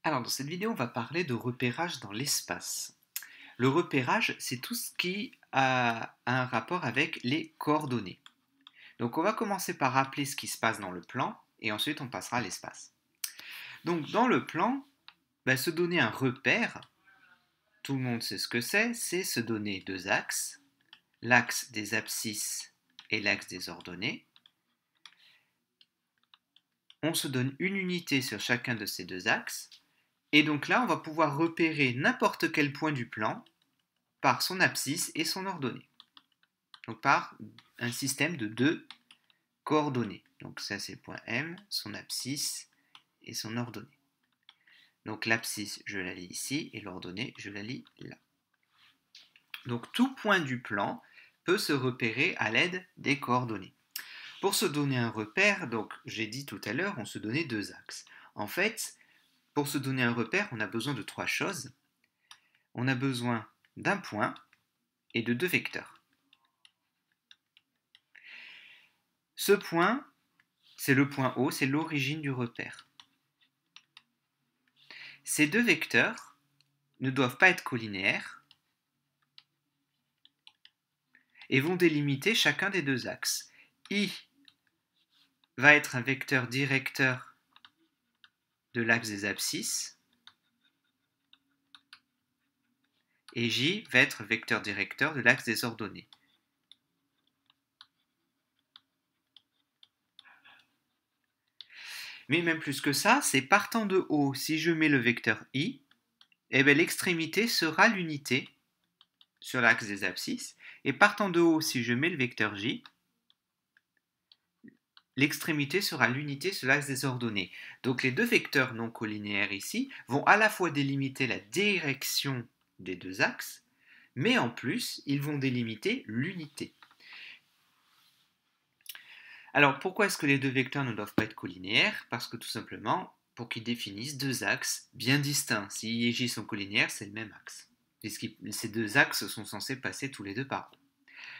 Alors, dans cette vidéo, on va parler de repérage dans l'espace. Le repérage, c'est tout ce qui a un rapport avec les coordonnées. Donc, on va commencer par rappeler ce qui se passe dans le plan, et ensuite on passera à l'espace. Donc, dans le plan, se donner un repère, tout le monde sait ce que c'est se donner deux axes, l'axe des abscisses et l'axe des ordonnées. On se donne une unité sur chacun de ces deux axes, et donc là, on va pouvoir repérer n'importe quel point du plan par son abscisse et son ordonnée. Donc par un système de deux coordonnées. Donc ça c'est le point M, son abscisse et son ordonnée. Donc l'abscisse, je la lis ici, et l'ordonnée, je la lis là. Donc tout point du plan peut se repérer à l'aide des coordonnées. Pour se donner un repère, donc j'ai dit tout à l'heure, on se donnait deux axes. En fait, pour se donner un repère, on a besoin de trois choses. On a besoin d'un point et de deux vecteurs. Ce point, c'est le point O, c'est l'origine du repère. Ces deux vecteurs ne doivent pas être collinéaires et vont délimiter chacun des deux axes. I va être un vecteur directeur de l'axe des abscisses et J va être vecteur directeur de l'axe des ordonnées. Mais même plus que ça, c'est partant de O, si je mets le vecteur I, l'extrémité sera l'unité sur l'axe des abscisses, et partant de O, si je mets le vecteur J, l'extrémité sera l'unité sur l'axe des ordonnées. Donc les deux vecteurs non collinéaires ici vont à la fois délimiter la direction des deux axes, mais en plus, ils vont délimiter l'unité. Alors pourquoi est-ce que les deux vecteurs ne doivent pas être collinéaires? Parce que tout simplement, pour qu'ils définissent deux axes bien distincts. Si I et J sont collinéaires, c'est le même axe. Ces deux axes sont censés passer tous les deux par O.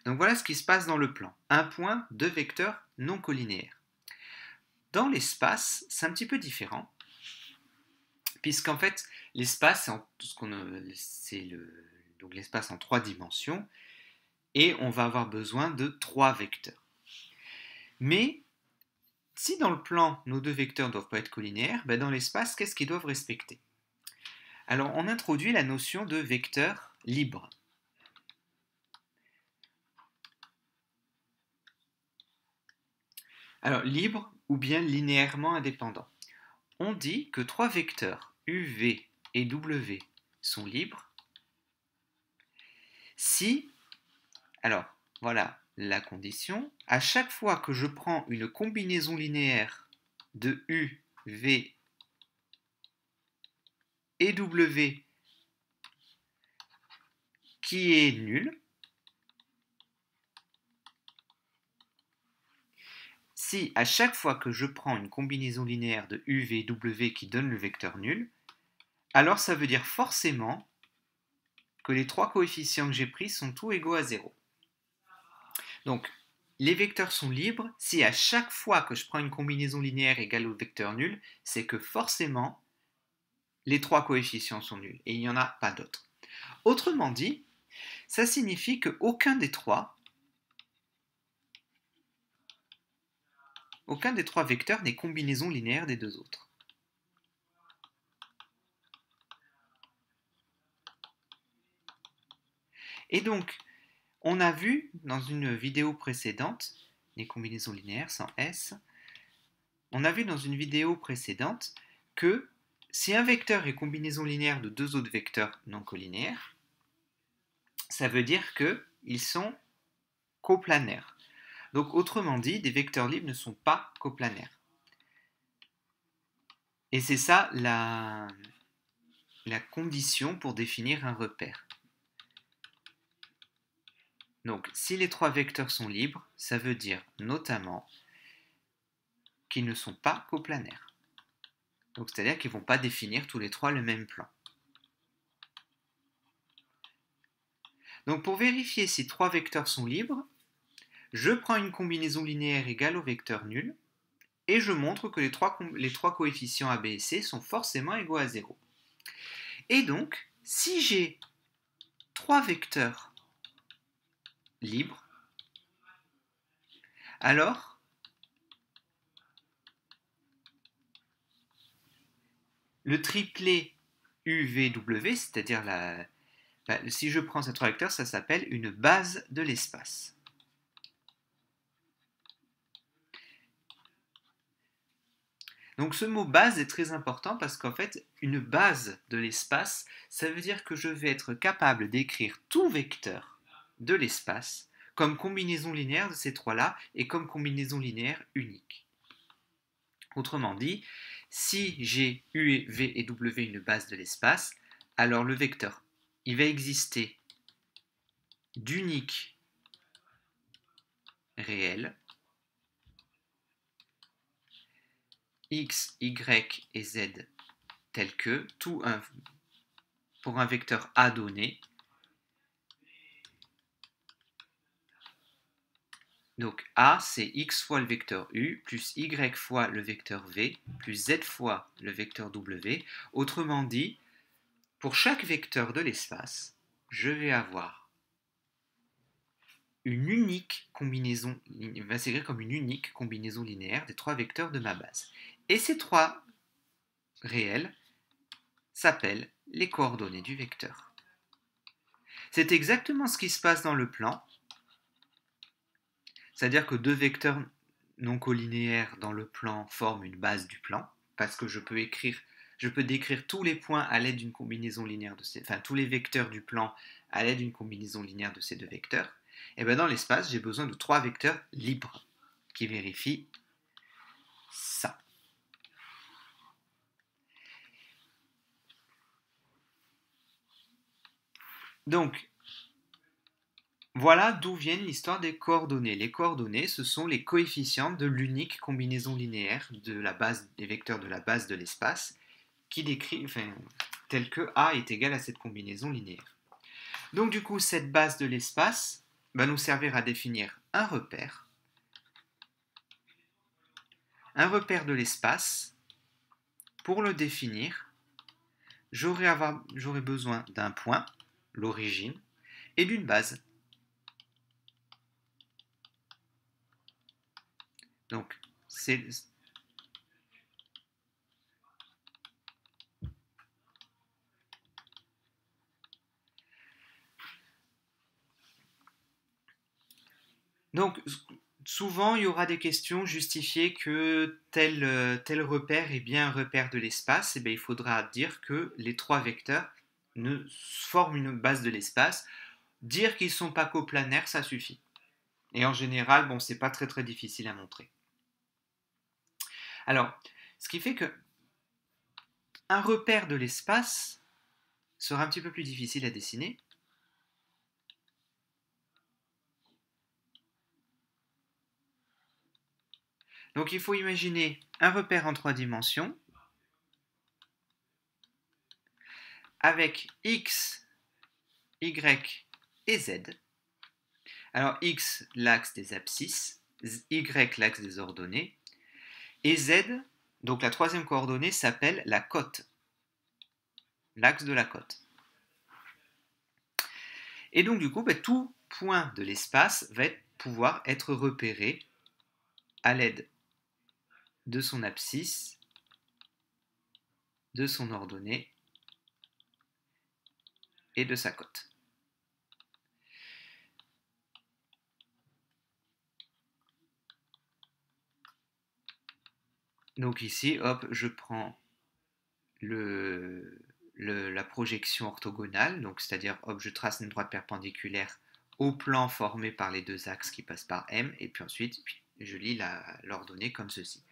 Donc voilà ce qui se passe dans le plan. Un point, deux vecteurs non collinéaires. Dans l'espace, c'est un petit peu différent, puisqu'en fait, l'espace, c'est l'espace en trois dimensions, et on va avoir besoin de trois vecteurs. Mais si dans le plan, nos deux vecteurs ne doivent pas être collinéaires, dans l'espace, qu'est-ce qu'ils doivent respecter? Alors, on introduit la notion de vecteur libre. Alors, libre ou bien linéairement indépendant. On dit que trois vecteurs U, V et W sont libres si, alors voilà la condition, à chaque fois que je prends une combinaison linéaire de U, V et W qui est nulle, si à chaque fois que je prends une combinaison linéaire de U, V et W qui donne le vecteur nul, alors ça veut dire forcément que les trois coefficients que j'ai pris sont tous égaux à 0. Donc, les vecteurs sont libres si à chaque fois que je prends une combinaison linéaire égale au vecteur nul, c'est que forcément les trois coefficients sont nuls et il n'y en a pas d'autres. Autrement dit, ça signifie qu'aucun des trois vecteurs n'est combinaison linéaire des deux autres. Et donc, on a vu dans une vidéo précédente, les combinaisons linéaires sans S, on a vu dans une vidéo précédente que si un vecteur est combinaison linéaire de deux autres vecteurs non collinéaires, ça veut dire qu'ils sont coplanaires. Donc autrement dit, des vecteurs libres ne sont pas coplanaires. Et c'est ça la condition pour définir un repère. Donc si les trois vecteurs sont libres, ça veut dire notamment qu'ils ne sont pas coplanaires. Donc c'est-à-dire qu'ils ne vont pas définir tous les trois le même plan. Donc pour vérifier si trois vecteurs sont libres, je prends une combinaison linéaire égale au vecteur nul, et je montre que les trois coefficients A, B et C sont forcément égaux à 0. Et donc, si j'ai trois vecteurs libres, alors le triplet UVW, c'est-à-dire si je prends ces trois vecteurs, ça s'appelle une base de l'espace. Donc ce mot base est très important parce qu'en fait, une base de l'espace, ça veut dire que je vais être capable d'écrire tout vecteur de l'espace comme combinaison linéaire de ces trois-là et comme combinaison linéaire unique. Autrement dit, si j'ai U, V et W une base de l'espace, alors le vecteur, il va exister d'unique réel, x, y et z tel que, pour un vecteur A donné. Donc A, c'est x fois le vecteur U, plus y fois le vecteur V, plus z fois le vecteur W. Autrement dit, pour chaque vecteur de l'espace, je vais avoir une unique combinaison, va s'écrire comme une unique combinaison linéaire des trois vecteurs de ma base. Et ces trois réels s'appellent les coordonnées du vecteur. C'est exactement ce qui se passe dans le plan, c'est-à-dire que deux vecteurs non collinéaires dans le plan forment une base du plan, parce que je peux décrire tous les points à l'aide d'une combinaison linéaire tous les vecteurs du plan à l'aide d'une combinaison linéaire de ces deux vecteurs. Et bien dans l'espace, j'ai besoin de trois vecteurs libres qui vérifient ça. Donc, voilà d'où viennent l'histoire des coordonnées. Les coordonnées, ce sont les coefficients de l'unique combinaison linéaire des vecteurs de la base de l'espace qui décrit, tel que A est égal à cette combinaison linéaire. Donc du coup, cette base de l'espace va nous servir à définir un repère de l'espace. Pour le définir, j'aurai besoin d'un point, l'origine, et d'une base. Donc, souvent, il y aura des questions justifier que tel repère est bien un repère de l'espace. Et bien, il faudra dire que les trois vecteurs forment une base de l'espace. Dire qu'ils ne sont pas coplanaires, ça suffit. Et en général, bon, c'est pas très très difficile à montrer. Alors, ce qui fait que un repère de l'espace sera un petit peu plus difficile à dessiner. Donc il faut imaginer un repère en 3 dimensions avec x, y et z. Alors x, l'axe des abscisses, y, l'axe des ordonnées, et z, donc la troisième coordonnée, s'appelle la cote, l'axe de la cote. Et donc du coup, tout point de l'espace va pouvoir être repéré à l'aide de son abscisse, de son ordonnée et de sa cote. Donc ici, hop, je prends la projection orthogonale, donc c'est-à-dire, hop, je trace une droite perpendiculaire au plan formé par les deux axes qui passent par M, et puis ensuite, je lis l'ordonnée comme ceci.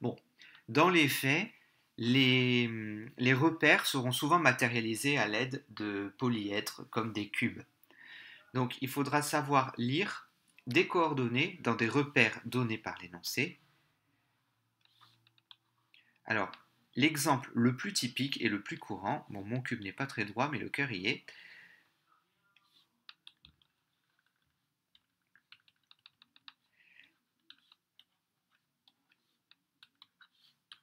Bon, dans les faits, les repères seront souvent matérialisés à l'aide de polyèdres comme des cubes. Donc il faudra savoir lire des coordonnées dans des repères donnés par l'énoncé. Alors, l'exemple le plus typique et le plus courant, bon, mon cube n'est pas très droit, mais le cœur y est.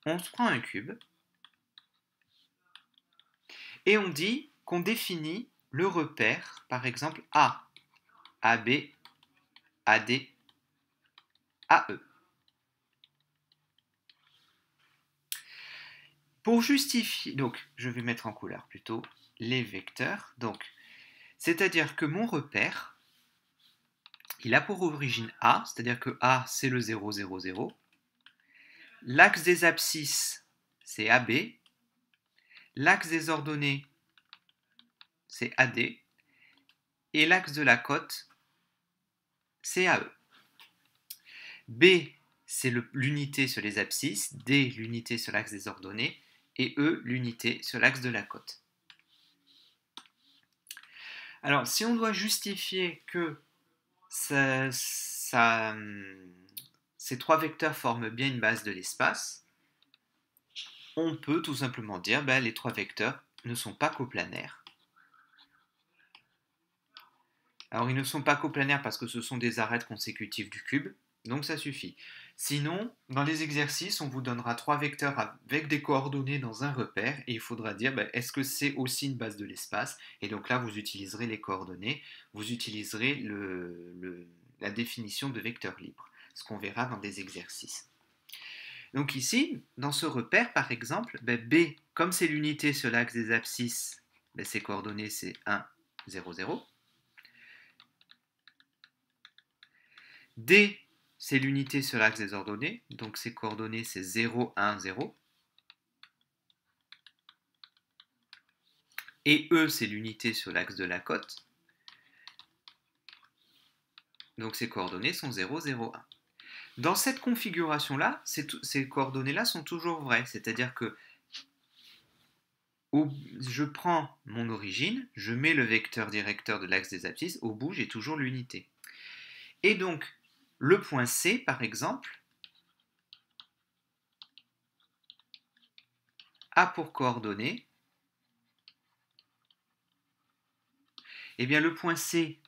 on se prend un cube et on dit qu'on définit le repère, par exemple A, AB, AD, AE. Pour justifier, donc je vais mettre en couleur plutôt les vecteurs. Donc, c'est-à-dire que mon repère, il a pour origine A, c'est-à-dire que A c'est le 0, 0, 0. L'axe des abscisses, c'est AB. L'axe des ordonnées, c'est AD. Et l'axe de la cote, c'est AE. B, c'est l'unité sur les abscisses. D, l'unité sur l'axe des ordonnées. Et E, l'unité sur l'axe de la cote. Alors, si on doit justifier que ces trois vecteurs forment bien une base de l'espace, on peut tout simplement dire que les trois vecteurs ne sont pas coplanaires. Alors ils ne sont pas coplanaires parce que ce sont des arêtes consécutives du cube, donc ça suffit. Sinon, dans les exercices, on vous donnera trois vecteurs avec des coordonnées dans un repère et il faudra dire est-ce que c'est aussi une base de l'espace? Et donc là, vous utiliserez les coordonnées, vous utiliserez la définition de vecteur libre, ce qu'on verra dans des exercices. Donc ici, dans ce repère, par exemple, B, comme c'est l'unité sur l'axe des abscisses, ses coordonnées c'est 1, 0, 0. D, c'est l'unité sur l'axe des ordonnées, donc ses coordonnées c'est 0, 1, 0. Et E, c'est l'unité sur l'axe de la cote, donc ses coordonnées sont 0, 0, 1. Dans cette configuration-là, ces coordonnées-là sont toujours vraies, c'est-à-dire que je prends mon origine, je mets le vecteur directeur de l'axe des abscisses, au bout j'ai toujours l'unité. Et donc, le point C, par exemple, a pour coordonnées, eh bien le point C,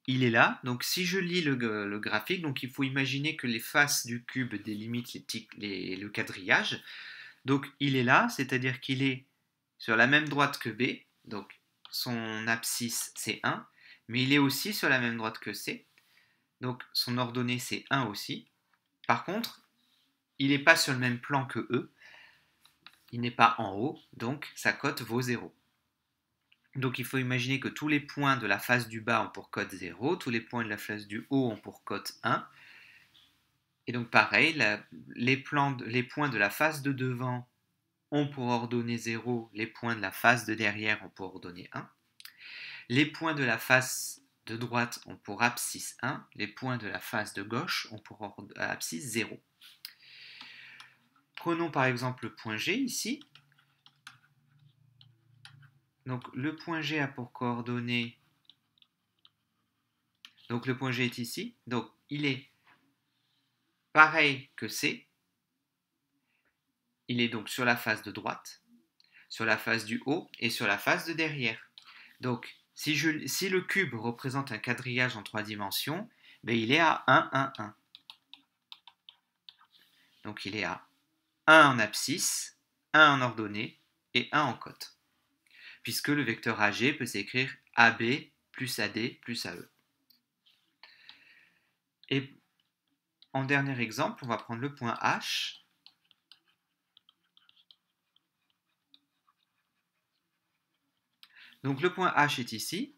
il est là. Donc si je lis le graphique, donc il faut imaginer que les faces du cube délimitent le quadrillage. Donc il est là, c'est-à-dire qu'il est sur la même droite que B, donc son abscisse c'est 1, mais il est aussi sur la même droite que C, donc son ordonnée c'est 1 aussi. Par contre, il n'est pas sur le même plan que E, il n'est pas en haut, donc sa cote vaut 0. Donc il faut imaginer que tous les points de la face du bas ont pour cote 0, tous les points de la face du haut ont pour cote 1. Et donc pareil, les points de la face de devant ont pour ordonnée 0, les points de la face de derrière ont pour ordonnée 1. Les points de la face de droite ont pour abscisse 1, les points de la face de gauche ont pour abscisse 0. Prenons par exemple le point G ici. Donc le point G a pour coordonnée, donc le point G est ici, donc il est pareil que C, il est donc sur la face de droite, sur la face du haut et sur la face de derrière. Donc si le cube représente un quadrillage en 3 dimensions, il est à 1, 1, 1. Donc il est à 1 en abscisse, 1 en ordonnée et 1 en cote. Puisque le vecteur AG peut s'écrire AB plus AD plus AE. Et en dernier exemple, on va prendre le point H. Donc le point H est ici.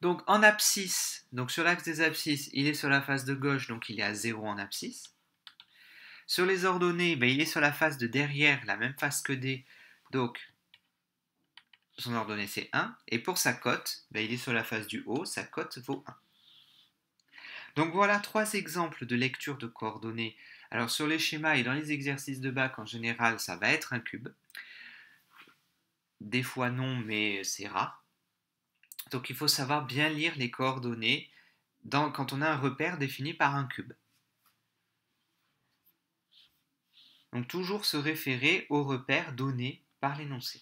Donc en abscisse, donc sur l'axe des abscisses, il est sur la face de gauche, donc il est à 0 en abscisse. Sur les ordonnées, il est sur la face de derrière, la même face que D, donc son ordonnée c'est 1. Et pour sa cote, il est sur la face du haut, sa cote vaut 1. Donc voilà 3 exemples de lecture de coordonnées. Alors sur les schémas et dans les exercices de bac, en général, ça va être un cube. Des fois non, mais c'est rare. Donc il faut savoir bien lire les coordonnées quand on a un repère défini par un cube. Donc toujours se référer au repère donné par l'énoncé.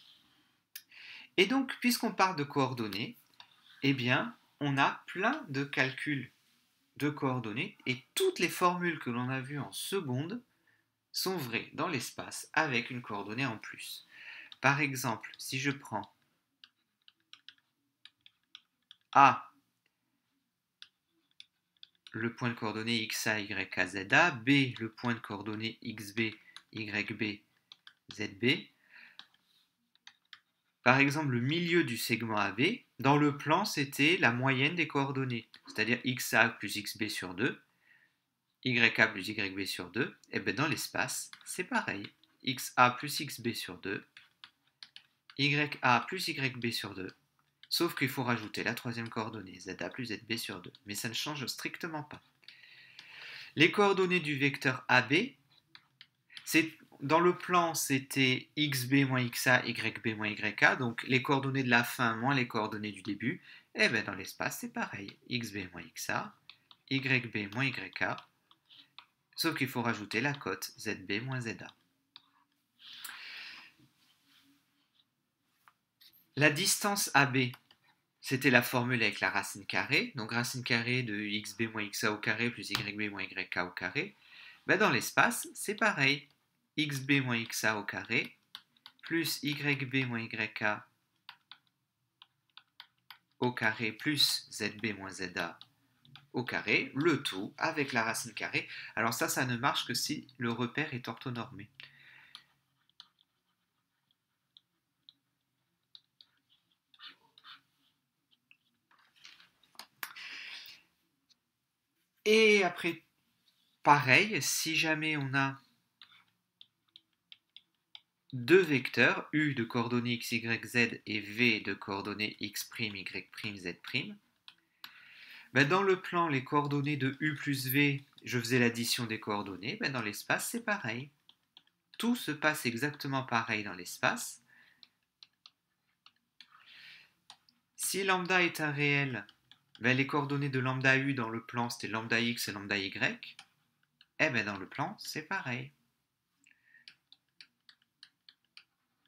Et donc, puisqu'on parle de coordonnées, eh bien, on a plein de calculs de coordonnées et toutes les formules que l'on a vues en seconde sont vraies dans l'espace avec une coordonnée en plus. Par exemple, si je prends A, le point de coordonnée xa, yk, za, B, le point de coordonnée xb, yb, zb, par exemple, le milieu du segment AB, dans le plan, c'était la moyenne des coordonnées, c'est-à-dire xa plus xb sur 2, yk plus yb sur 2, et bien dans l'espace, c'est pareil. xa plus xb sur 2, ya plus yb sur 2, sauf qu'il faut rajouter la troisième coordonnée, za plus zb sur 2, mais ça ne change strictement pas. Les coordonnées du vecteur AB, dans le plan, c'était xb moins xa, yb moins yk, donc les coordonnées de la fin moins les coordonnées du début. Et bien dans l'espace, c'est pareil, xb moins xa, yb moins yk, sauf qu'il faut rajouter la cote zb moins za. La distance AB, c'était la formule avec la racine carrée, donc racine carrée de xb moins xa au carré plus yb moins yk au carré. Ben dans l'espace, c'est pareil, xb moins xa au carré plus yb moins yk au carré plus zb moins za au carré, le tout avec la racine carrée. Alors ça ne marche que si le repère est orthonormé. Et après, pareil, si jamais on a deux vecteurs, u de coordonnées x, y, z et v de coordonnées x', y', z', ben dans le plan, les coordonnées de u plus v, je faisais l'addition des coordonnées, ben dans l'espace, c'est pareil. Tout se passe exactement pareil dans l'espace. Si lambda est un réel, ben les coordonnées de lambda u dans le plan, c'était lambda x et lambda y. Et ben dans le plan, c'est pareil.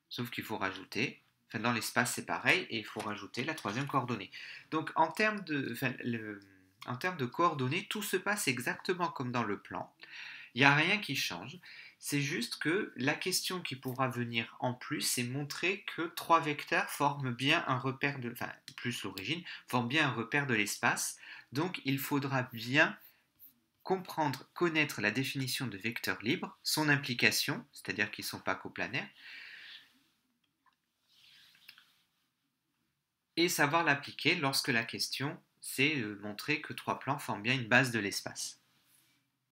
Sauf qu'il faut rajouter, enfin dans l'espace c'est pareil, et il faut rajouter la troisième coordonnée. Donc en termes de coordonnées, tout se passe exactement comme dans le plan. Il n'y a rien qui change. C'est juste que la question qui pourra venir en plus, c'est montrer que trois vecteurs forment bien un repère de, enfin plus l'origine, forment bien un repère de l'espace. Donc il faudra bien comprendre, connaître la définition de vecteur libre, son implication, c'est-à-dire qu'ils ne sont pas coplanaires, et savoir l'appliquer lorsque la question c'est montrer que trois plans forment bien une base de l'espace.